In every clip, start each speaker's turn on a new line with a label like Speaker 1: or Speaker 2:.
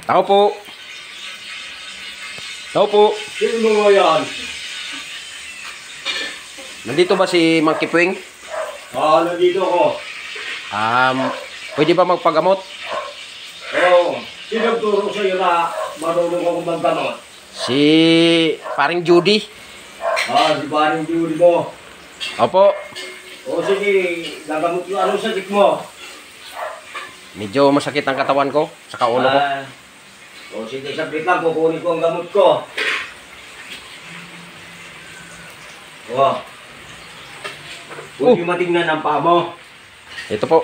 Speaker 1: Tao po. Tao po.
Speaker 2: Sino mo yan?
Speaker 1: Nandito ba si Mang Kipwing?
Speaker 2: Nandito ko.
Speaker 1: Pwede ba magpagamot?
Speaker 2: Oo. Sino turo sa'yo na marunong akong maggamot?
Speaker 1: Si paring Judy.
Speaker 2: Si paring Judy mo.
Speaker 1: Opo.
Speaker 2: O sige, gagamot yung anong sakit mo?
Speaker 1: Medyo masakit ang katawan ko sa ulo ko.
Speaker 2: O sige, sabit lang, kukunin ko ang gamot ko. Pwede matignan ang paa mo.
Speaker 1: Ito po.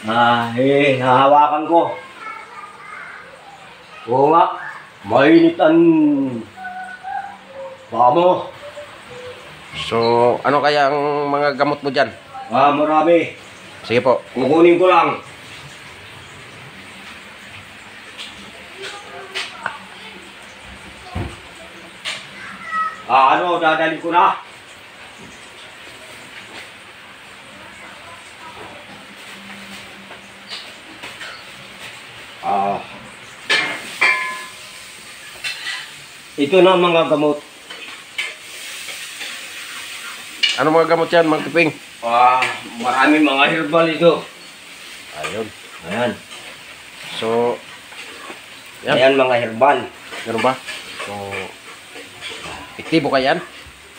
Speaker 2: Hahawakan ko. Oo nga, mainit ang paa mo.
Speaker 1: So, ano kaya ang mga gamot mo dyan?
Speaker 2: Marami.
Speaker 1: Sige po.
Speaker 2: Kukunin ko lang. Dadalhin ko na. Ito na ang mga gamot.
Speaker 1: Ano mga gamot yan, Mang Kipwing?
Speaker 2: Maraming mga herbal ito.
Speaker 1: Ayun.
Speaker 2: Ayan.
Speaker 1: So, yan.
Speaker 2: Ayan mga herbal.
Speaker 1: Ganun ba? So, epektibo ka yan?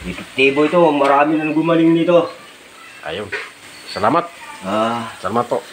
Speaker 2: Epektibo ito. Marami nang gumaling nito.
Speaker 1: Ayun. Salamat.
Speaker 2: Ah.
Speaker 1: Salamat po.